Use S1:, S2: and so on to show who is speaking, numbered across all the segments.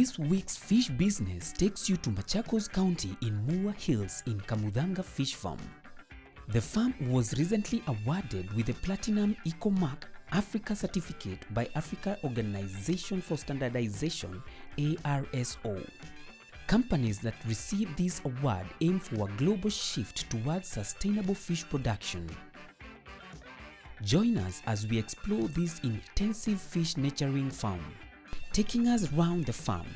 S1: This week's fish business takes you to Machakos County in Moa Hills in Kamuthanga Fish Farm. The farm was recently awarded with the Platinum Ecomark Africa Certificate by Africa Organization for Standardization (ARSO). Companies that receive this award aim for a global shift towards sustainable fish production. Join us as we explore this intensive fish nurturing farm. Taking us round the farm,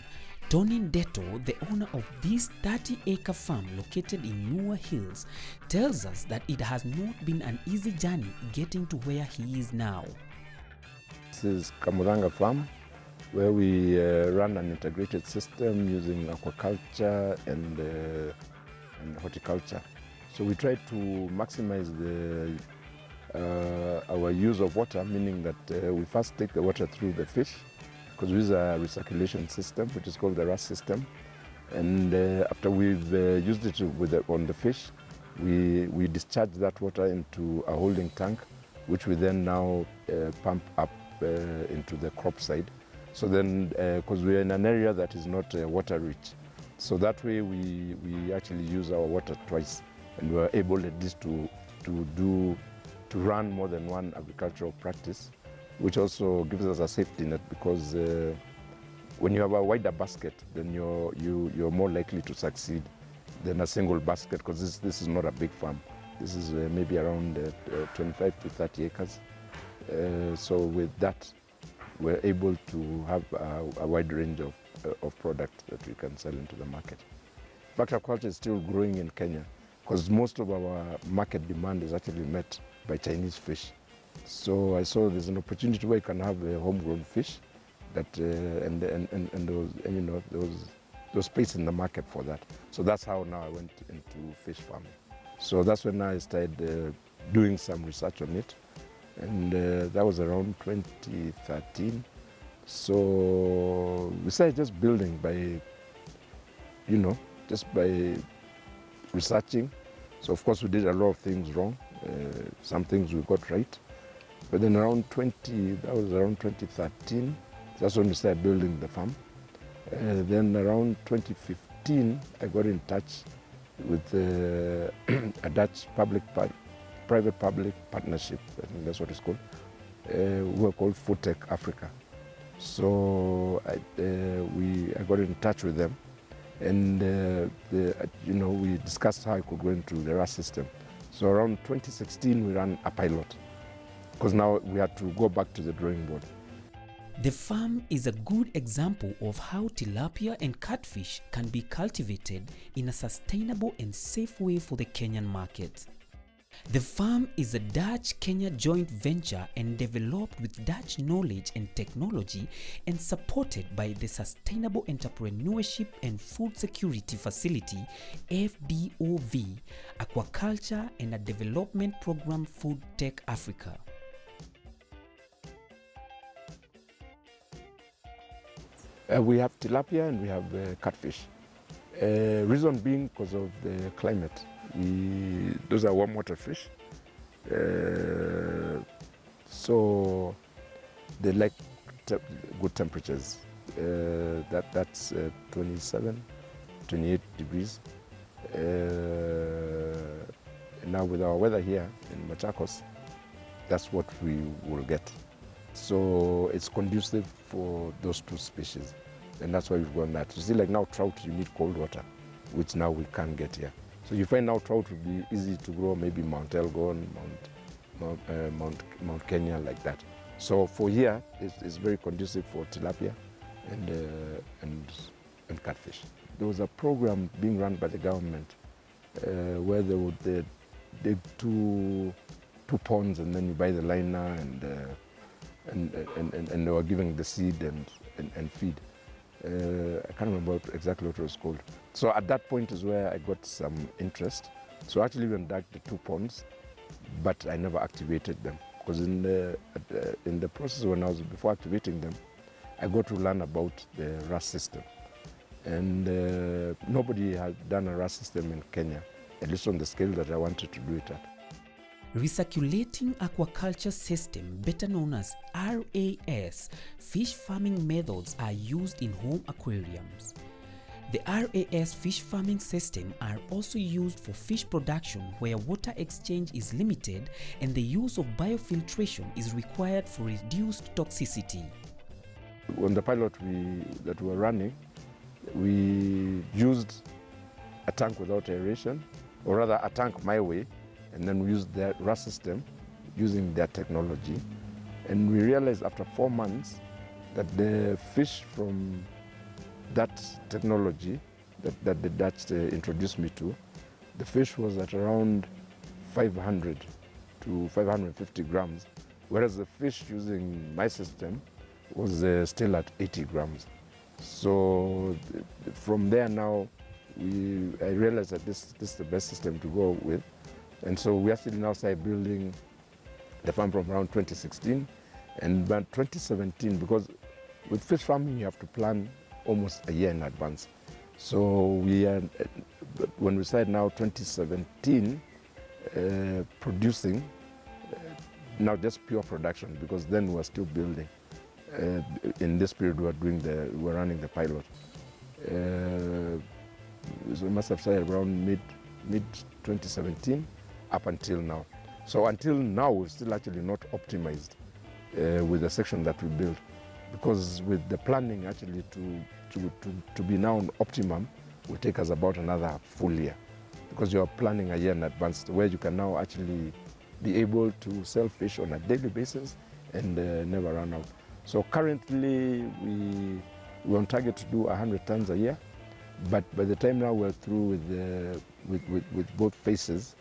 S1: Tony Ndeto, the owner of this 30-acre farm located in Moa Hills, tells us that it has not been an easy journey getting to where he is now.
S2: This is Kamuthanga farm, where we run an integrated system using aquaculture and horticulture. So we try to maximize our use of water, meaning that we first take the water through the fish, because we use a recirculation system, which is called the RAS system. And after we've used it on the fish, we discharge that water into a holding tank, which we then now pump up into the crop side. So then, because we're in an area that is not water rich, so that way we actually use our water twice, and we're able at least to run more than one agricultural practice, which also gives us a safety net, because when you have a wider basket, then you're more likely to succeed than a single basket, because this is not a big farm. This is maybe around 25 to 30 acres. So with that, we're able to have a wide range of products that we can sell into the market. Aquaculture is still growing in Kenya, because most of our market demand is actually met by Chinese fish. So I saw there's an opportunity where you can have a homegrown fish that there's space in the market for that. So that's how now I went into fish farming. So that's when I started doing some research on it, and that was around 2013. So we started just building by researching. So of course we did a lot of things wrong. Some things we got right. But then around 2013, that's when we started building the farm. Then around 2015, I got in touch with a Dutch private-public partnership, I think that's what it's called, who are called Food Tech Africa. So I got in touch with them, and we discussed how I could go into the RAS system. So around 2016, we ran a pilot, because now we had to go back to the drawing board.
S1: The farm is a good example of how tilapia and catfish can be cultivated in a sustainable and safe way for the Kenyan market. The farm is a Dutch-Kenya joint venture and developed with Dutch knowledge and technology, and supported by the Sustainable Entrepreneurship and Food Security Facility (FBOV), Aquaculture and a Development Program Food Tech Africa.
S2: We have tilapia and we have catfish. Reason being because of the climate. Those are warm water fish, so they like good temperatures. That's 27, 28 degrees. Now with our weather here in Machakos, that's what we will get. So it's conducive for those two species, and that's why we've gone that. You see, like now trout, you need cold water, which now we can't get here. So you find now trout would be easy to grow, maybe Mount Elgon, Mount Kenya, like that. So for here, it's very conducive for tilapia and catfish. There was a program being run by the government where they would dig two ponds, and then you buy the liner, and they were giving the seed and feed. I can't remember exactly what it was called. So at that point is where I got some interest. So I actually even dug the 2 ponds, but I never activated them, because in the process before activating them, I got to learn about the RAS system, and nobody had done a RAS system in Kenya, at least on the scale that I wanted to do it at.
S1: Recirculating aquaculture system, better known as RAS, fish farming methods are used in home aquariums. The RAS fish farming system are also used for fish production where water exchange is limited and the use of biofiltration is required for reduced toxicity.
S2: On the pilot that we were running, we used a tank without aeration, or rather a tank my way, and then we used their RAS system using their technology. And we realized after 4 months that the fish from that technology that the Dutch introduced me to, the fish was at around 500 to 550 grams, whereas the fish using my system was still at 80 grams. So from there now, I realized that this is the best system to go with. And so we actually now started building the farm from around 2016. And by 2017, because with fish farming, you have to plan almost a year in advance. So when we started now 2017, producing, now just pure production, because then we were still building. In this period, we were running the pilot. So we must have started around mid 2017 up until now. So until now, we're still actually not optimized with the section that we built, because with the planning actually to be now on optimum will take us about another full year, because you're planning a year in advance where you can now actually be able to sell fish on a daily basis and never run out. So currently we're on target to do 100 tons a year, but by the time now we're through with both phases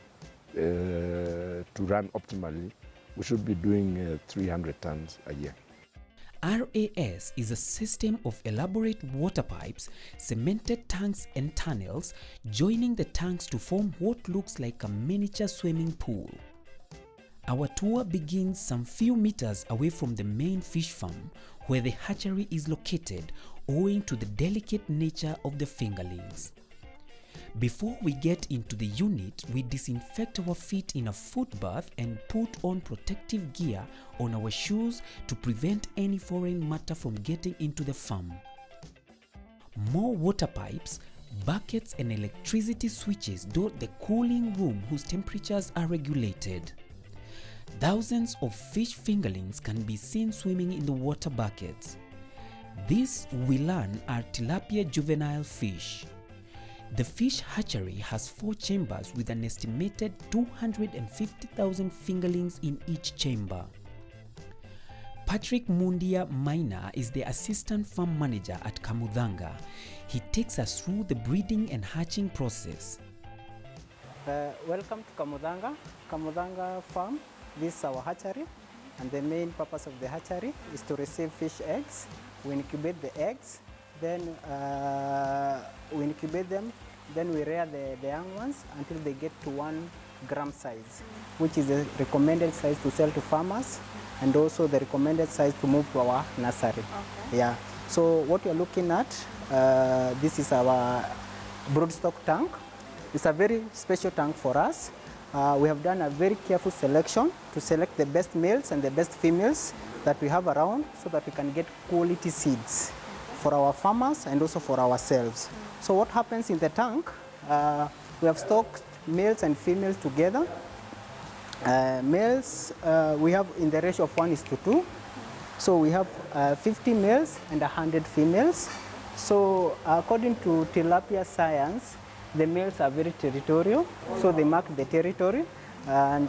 S2: to run optimally, we should be doing 300 tons a year.
S1: RAS is a system of elaborate water pipes, cemented tanks and tunnels, joining the tanks to form what looks like a miniature swimming pool. Our tour begins some few meters away from the main fish farm, where the hatchery is located, owing to the delicate nature of the fingerlings. Before we get into the unit, we disinfect our feet in a foot bath and put on protective gear on our shoes to prevent any foreign matter from getting into the farm. More water pipes, buckets and electricity switches dot the cooling room whose temperatures are regulated. Thousands of fish fingerlings can be seen swimming in the water buckets. These, we learn, are tilapia juvenile fish. The fish hatchery has 4 chambers with an estimated 250,000 fingerlings in each chamber. Patrick Mundia Maina is the assistant farm manager at Kamuthanga. He takes us through the breeding and hatching process.
S3: Welcome to Kamuthanga farm. This is our hatchery, and the main purpose of the hatchery is to receive fish eggs. We incubate the eggs, then we incubate them, then we rear the young ones until they get to 1 gram size, which is the recommended size to sell to farmers, and also the recommended size to move to our nursery. Okay. Yeah. So what you're looking at, this is our broodstock tank. It's a very special tank for us. We have done a very careful selection to select the best males and the best females that we have around, so that we can get quality seeds for our farmers and also for ourselves. So what happens in the tank, we have stocked males and females together. Males, we have in the ratio of 1:2. So we have 50 males and 100 females. So according to tilapia science, the males are very territorial, so they mark the territory. And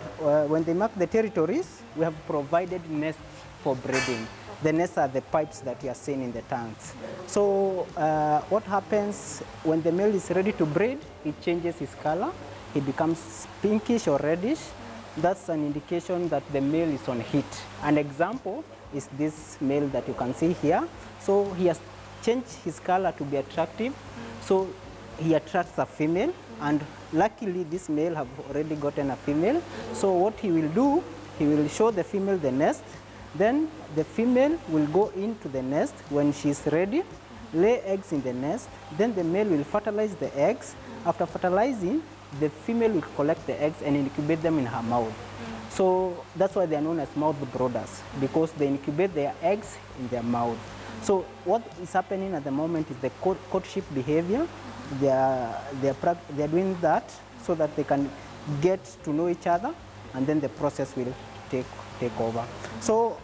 S3: when they mark the territories, we have provided nests for breeding. The nests are the pipes that you are seeing in the tanks. So what happens when the male is ready to breed, it changes his color. He becomes pinkish or reddish. That's an indication that the male is on heat. An example is this male that you can see here. So he has changed his color to be attractive. So he attracts a female, and luckily this male have already gotten a female. So what he will do, he will show the female the nest. Then the female will go into the nest when she's ready, lay eggs in the nest. Then the male will fertilize the eggs. After fertilizing, the female will collect the eggs and incubate them in her mouth. So that's why they are known as mouth brooders, because they incubate their eggs in their mouth. So what is happening at the moment is the courtship behavior. They are doing that so that they can get to know each other, and then the process will take over. So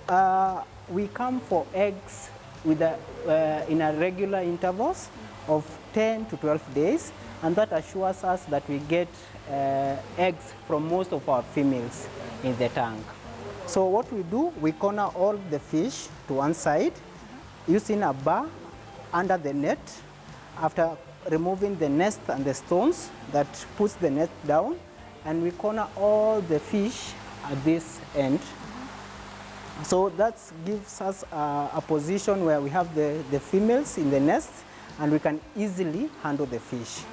S3: we come for eggs with in a regular intervals of 10 to 12 days, and that assures us that we get eggs from most of our females in the tank. So what we do, we corner all the fish to one side using a bar under the net. After removing the nest and the stones that puts the net down, and we corner all the fish at this end. So that gives us a position where we have the females in the nest, and we can easily handle the fish.